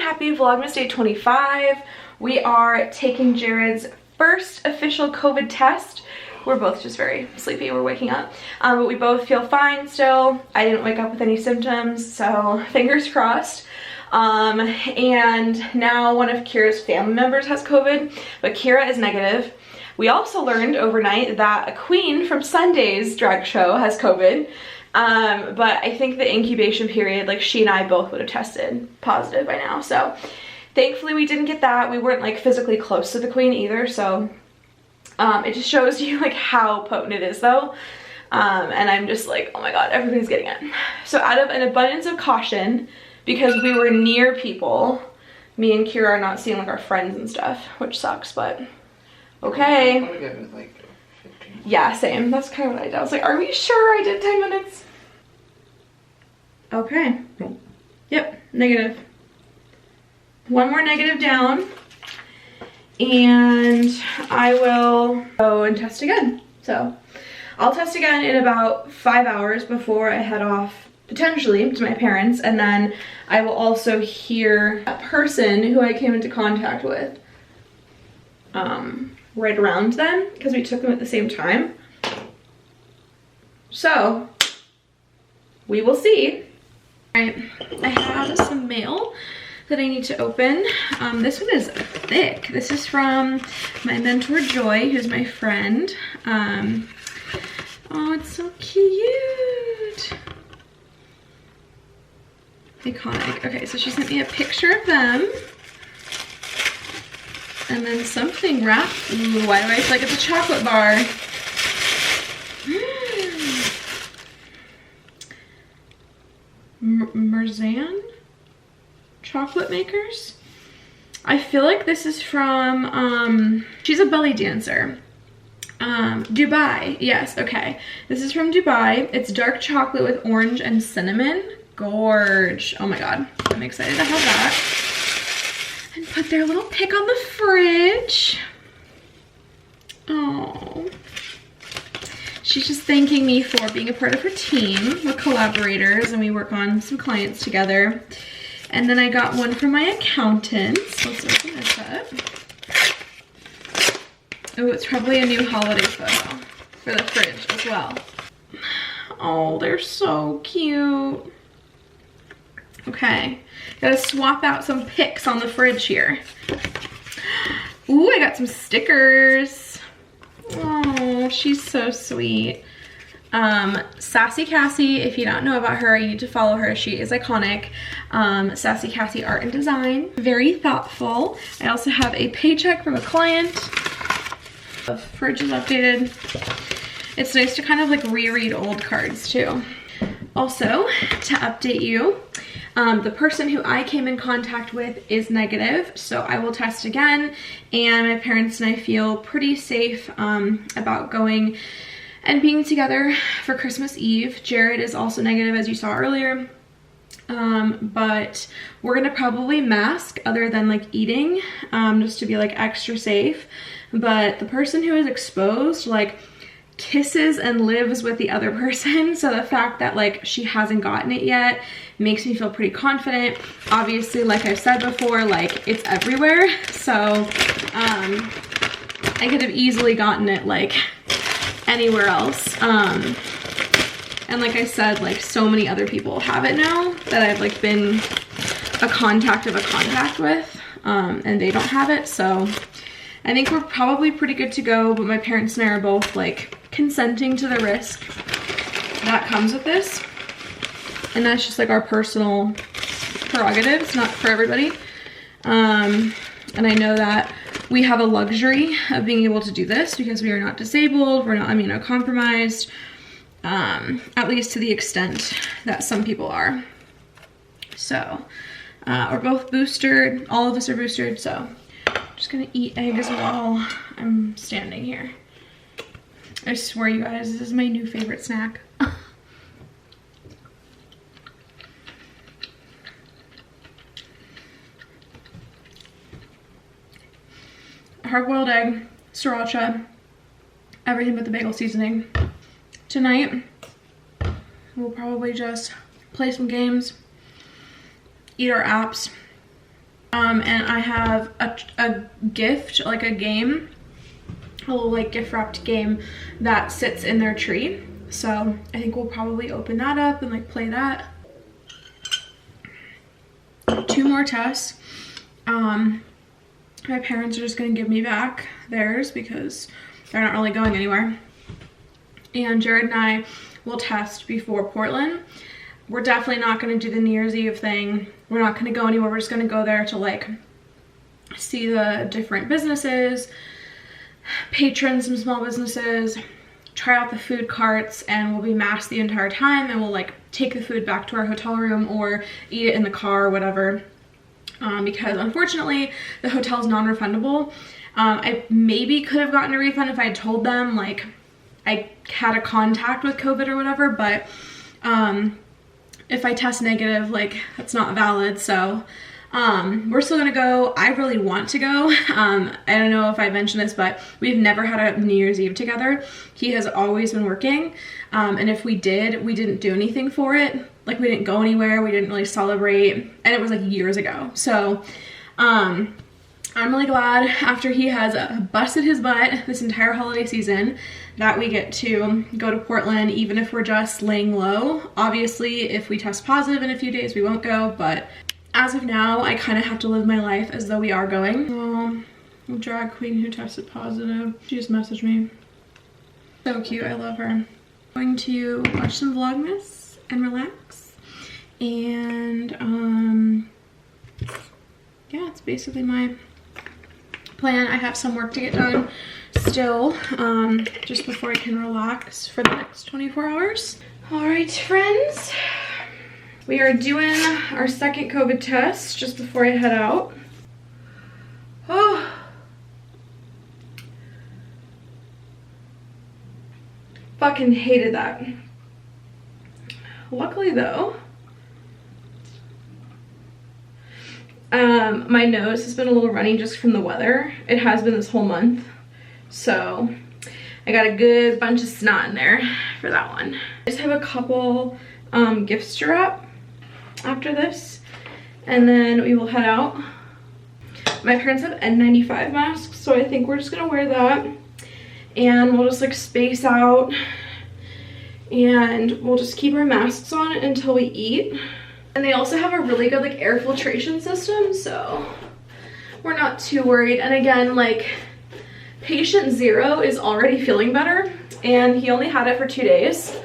happy Vlogmas day 25. We are taking Jared's first official COVID test. We're both just very sleepy, we're waking up. But we both feel fine still. I didn't wake up with any symptoms, so fingers crossed. And now one of Kira's family members has COVID, but Kira is negative. We also learned overnight that a queen from Sunday's drag show has COVID. But I think the incubation period, like she and I both would have tested positive by now. So thankfully we didn't get that. We weren't like physically close to the queen either. So it just shows you like how potent it is though. And I'm just like, oh my God, everybody's getting it. So out of an abundance of caution, because we were near people, me and Kira are not seeing like our friends and stuff, which sucks, but okay. I get with like 15. Yeah, same. That's kind of what I did. I was like, are we sure I did 10 minutes? Okay. Yep, negative. One more negative down. And I will go and test again. So I'll test again in about 5 hours before I head off, potentially, to my parents. And then I will also hear a person who I came into contact with right around then, because we took them at the same time. So we will see. All right, I have some mail that I need to open. This one is thick. This is from my mentor Joy, who's my friend. Oh, it's so cute. Iconic. Okay, so she sent me a picture of them. And then something wrapped. Ooh, why do I feel like it's a chocolate bar? Merzan chocolate makers. I feel like this is from, she's a belly dancer. Dubai, yes, okay. This is from Dubai. It's dark chocolate with orange and cinnamon. Gorge. Oh my God, I'm excited to have that. And put their little pic on the fridge. Oh. She's just thanking me for being a part of her team. We're collaborators and we work on some clients together. And then I got one from my accountant. So let's open this up. Oh, it's probably a new holiday photo for the fridge as well. Oh, they're so cute. Okay, gotta swap out some pics on the fridge here. Ooh, I got some stickers. Oh, she's so sweet. Sassy Cassie, if you don't know about her, you need to follow her. She is iconic. Sassy Cassie Art and Design. Very thoughtful. I also have a paycheck from a client. The fridge is updated. It's nice to kind of like reread old cards too. Also, to update you, the person who I came in contact with is negative, so I will test again, and my parents and I feel pretty safe about going and being together for Christmas Eve. Jared is also negative, as you saw earlier, but we're gonna probably mask other than like eating, just to be like extra safe. But the person who is exposed like kisses and lives with the other person, so the fact that like she hasn't gotten it yet makes me feel pretty confident. Obviously, like I've said before, like it's everywhere, so I could have easily gotten it like anywhere else. And like I said, like so many other people have it now that I've like been a contact of a contact with, and they don't have it. So I think we're probably pretty good to go, but my parents and I are both like consenting to the risk that comes with this. And that's just like our personal prerogative. It's not for everybody. And I know that we have a luxury of being able to do this because we are not disabled, we're not immunocompromised, at least to the extent that some people are. So we're both boosted, all of us are boosted, so I'm just gonna eat eggs while I'm standing here. I swear you guys, this is my new favorite snack. Hard-boiled egg, sriracha, everything but the bagel seasoning. Tonight, we'll probably just play some games, eat our apps, And I have a gift, like a game, a little like gift wrapped game that sits in their tree. So I think we'll probably open that up and like play that. 2 more tests. My parents are just gonna give me back theirs because they're not really going anywhere. And Jared and I will test before Portland. We're definitely not gonna do the New Year's Eve thing. We're not gonna go anywhere. We're just gonna go there to like see the different businesses, patron some small businesses, try out the food carts, and we'll be masked the entire time, and we'll like take the food back to our hotel room or eat it in the car or whatever. Because unfortunately the hotel is non-refundable. I maybe could have gotten a refund if I had told them like I had a contact with COVID or whatever, but if I test negative, like that's not valid. So we're still gonna go. I really want to go. I don't know if I mentioned this, but we've never had a New Year's Eve together. He has always been working, and if we did, we didn't do anything for it. Like we didn't go anywhere, we didn't really celebrate, and it was like years ago. So I'm really glad after he has busted his butt this entire holiday season that we get to go to Portland, even if we're just laying low. Obviously, if we test positive in a few days, we won't go, but as of now, I kind of have to live my life as though we are going. Oh, a drag queen who tested positive. She just messaged me. So cute, I love her. I'm going to watch some Vlogmas and relax. And yeah, it's basically my plan. I have some work to get done still, just before I can relax for the next 24 hours. All right, friends. We are doing our second COVID test just before I head out. Oh. Fucking hated that. Luckily though, my nose has been a little runny just from the weather. It has been this whole month. So I got a good bunch of snot in there for that one. I just have a couple gifts to wrap after this, and then we will head out. My parents have N95 masks, so I think we're just gonna wear that, and we'll just like space out, and we'll just keep our masks on until we eat. And they also have a really good like air filtration system, so we're not too worried. And again, like patient 0 is already feeling better, and he only had it for 2 days,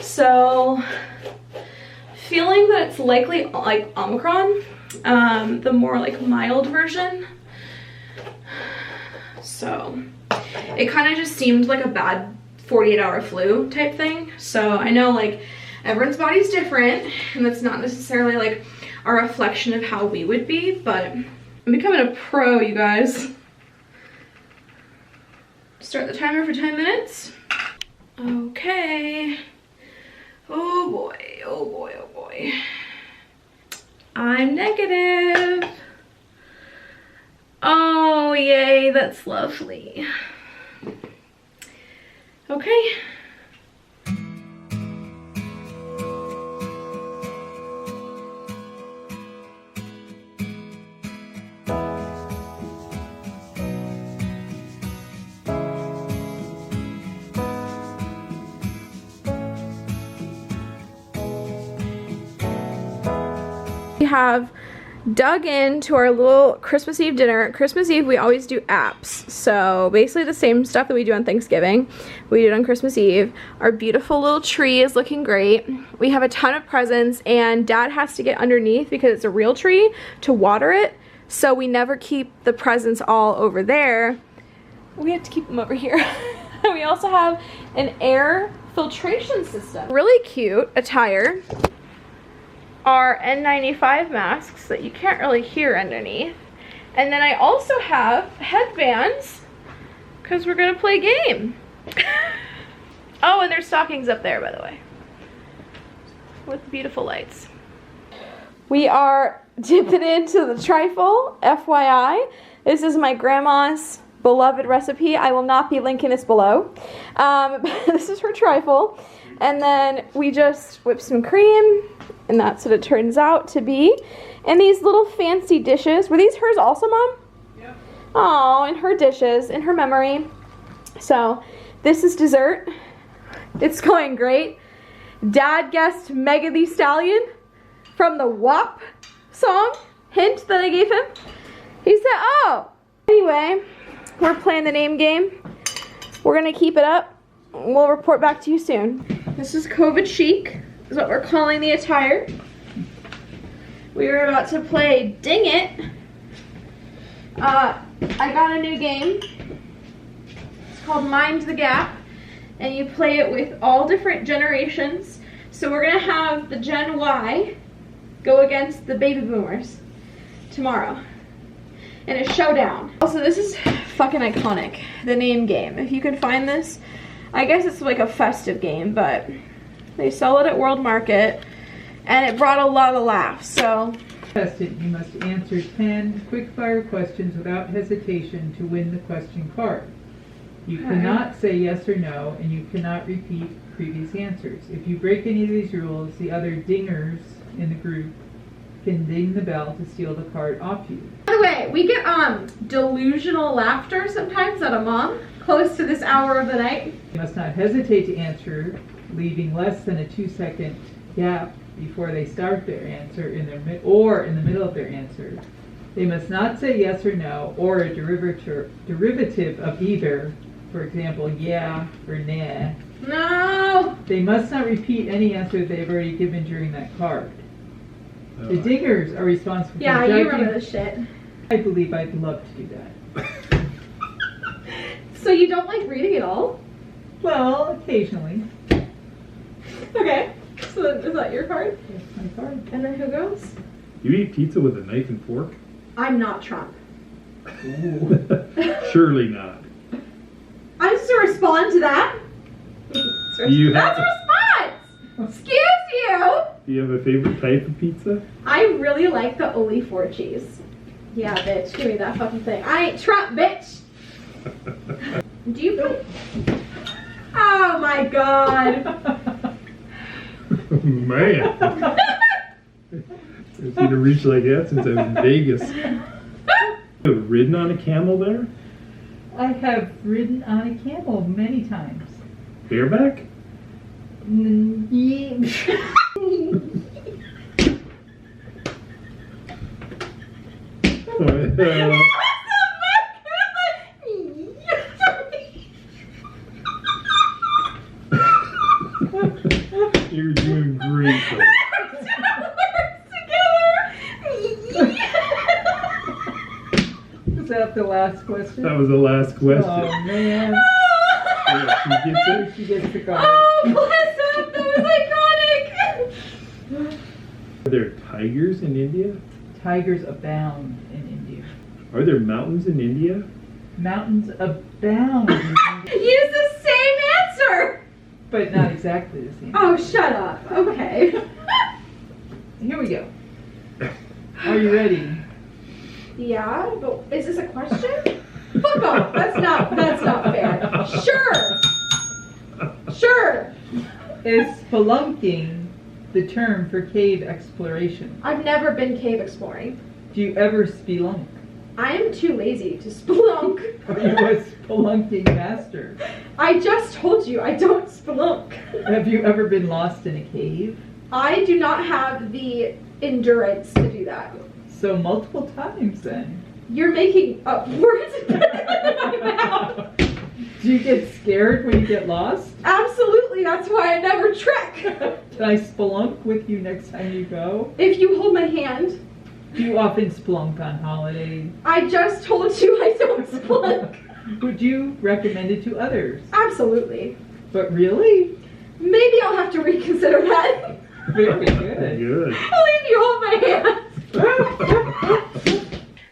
so feeling that it's likely like Omicron, the more like mild version. So it kind of just seemed like a bad 48-hour flu type thing. So I know like everyone's body's different, and that's not necessarily like a reflection of how we would be, but I'm becoming a pro, you guys. Start the timer for 10 minutes. Okay. Oh boy, oh boy, oh boy. I'm negative. Oh yay, that's lovely. Okay. We have dug into our little Christmas Eve dinner. Christmas Eve we always do apps, so basically the same stuff that we do on Thanksgiving we do on Christmas Eve. Our beautiful little tree is looking great. We have a ton of presents, and Dad has to get underneath because it's a real tree to water it, so we never keep the presents all over there. We have to keep them over here. We also have an air filtration system. Really cute attire. Our N95 masks that you can't really hear underneath. And then I also have headbands because we're gonna play a game. Oh, and there's stockings up there, by the way, with beautiful lights. We are dipping into the trifle, FYI. This is my grandma's beloved recipe. I will not be linking this below. This is her trifle. And then we just whip some cream, and that's what it turns out to be. And these little fancy dishes. Were these hers also, Mom? Yeah. Oh, and her dishes, in her memory. So, this is dessert. It's going great. Dad guessed Megan Thee Stallion from the WAP song hint that I gave him. He said, oh. Anyway, we're playing the name game. We're gonna keep it up. We'll report back to you soon. This is COVID chic, is what we're calling the attire. We were about to play Ding It. I got a new game. It's called Mind the Gap, and you play it with all different generations. So we're gonna have the Gen Y go against the baby boomers tomorrow in a showdown. Also, this is fucking iconic, the name game. If you can find this, I guess it's like a festive game, but they sell it at World Market, and it brought a lot of laughs, so. Contestant, you must answer 10 quick-fire questions without hesitation to win the question card. You cannot say yes or no, and you cannot repeat previous answers. If you break any of these rules, the other dingers in the group can ding the bell to steal the card off you. By the way, we get delusional laughter sometimes out of Mom close to this hour of the night. You must not hesitate to answer, leaving less than a 2-second gap before they start their answer in the middle of their answer. They must not say yes or no or a derivative of either. For example, yeah or nah. No! They must not repeat any answer they've already given during that card. The dingers are responsible for Yeah, judging. you remember this shit. I believe I'd love to do that. So you don't like reading at all? Well, occasionally. Okay. So then, is that your card? That's my card. And then who goes? You eat pizza with a knife and fork? I'm not Trump. Surely not. I'm just to respond to that. You That's a have response! Excuse you! Do you have a favorite type of pizza? I really like the Oli 4 cheese. Yeah, bitch. Give me that fucking thing. I ain't Trump, bitch! Do you put... Oh my god. Man. I've seen a reach like that since I was in Vegas. You have ridden on a camel there? I have ridden on a camel many times. Bareback? Yeah. You're doing great. Though. Was that the last question? That was the last question. Oh man. Yeah, She gets the card. Oh, bless him! That was iconic! Are there tigers in India? Tigers abound in India. Are there mountains in India? Mountains abound in India. Use the same answer! But not exactly the same. Oh, shut up. Okay. Here we go. Are you ready? Yeah, but is this a question? Fuck off. That's not fair. Sure. Is spelunking the term for cave exploration? I've never been cave exploring. Do you ever spelunk? I am too lazy to spelunk. Are you a spelunking master? I just told you I don't spelunk. Have you ever been lost in a cave? I do not have the endurance to do that. So multiple times then. You're making up words in my mouth. Do you get scared when you get lost? Absolutely, that's why I never trek. Can I spelunk with you next time you go? If you hold my hand. Do you often spelunk on holidays? I just told you I don't spelunk. Would you recommend it to others? Absolutely. But really? Maybe I'll have to reconsider that. Very good. Good. I'll leave you hold my hand.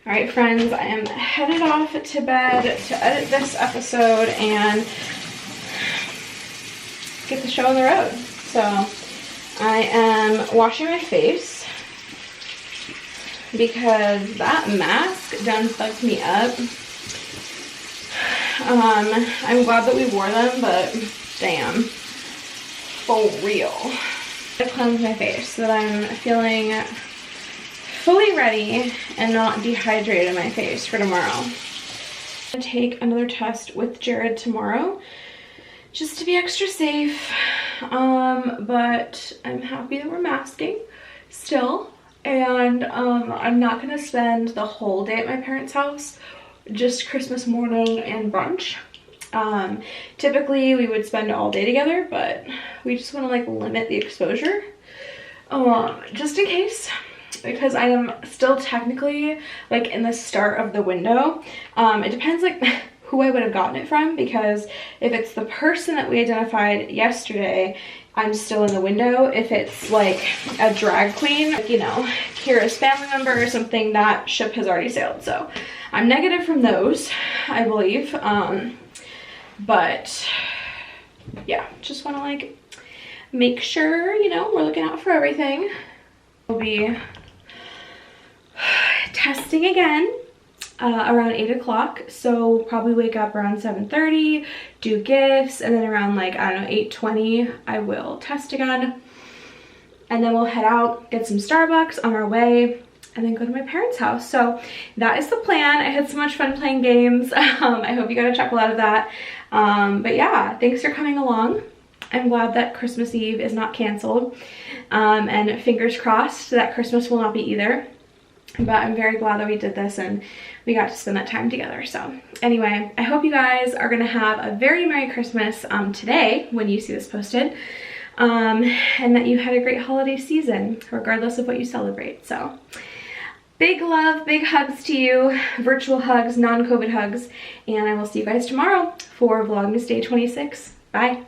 Alright friends, I am headed off to bed to edit this episode and get the show on the road. So I am washing my face because that mask done fucked me up. I'm glad that we wore them, but damn. for real. I cleanse my face so that I'm feeling fully ready and not dehydrated in my face for tomorrow. I'm gonna take another test with Jared tomorrow just to be extra safe. But I'm happy that we're masking still. And I'm not gonna spend the whole day at my parents' house, just Christmas morning and brunch. Typically we would spend all day together, but we just want to like limit the exposure, just in case, because I am still technically like in the start of the window. It depends like who I would have gotten it from, because if it's the person that we identified yesterday, I'm still in the window. If it's like a drag queen, like, you know, Kira's family member or something, that ship has already sailed. So I'm negative from those, I believe. But yeah, just want to like make sure, you know, we're looking out for everything. We'll be testing again around 8 o'clock. So we'll probably wake up around 7:30, do gifts, and then around like, I don't know, 8:20, I will test again. And then we'll head out, get some Starbucks on our way, and then go to my parents' house. So that is the plan. I had so much fun playing games. I hope you got a chuckle out of that. But yeah, thanks for coming along. I'm glad that Christmas Eve is not canceled. And fingers crossed that Christmas will not be either. But I'm very glad that we did this and we got to spend that time together. So anyway, I hope you guys are gonna have a very Merry Christmas today when you see this posted. And that you had a great holiday season, regardless of what you celebrate. So big love, big hugs to you, virtual hugs, non-COVID hugs, and I will see you guys tomorrow for Vlogmas Day 26. Bye.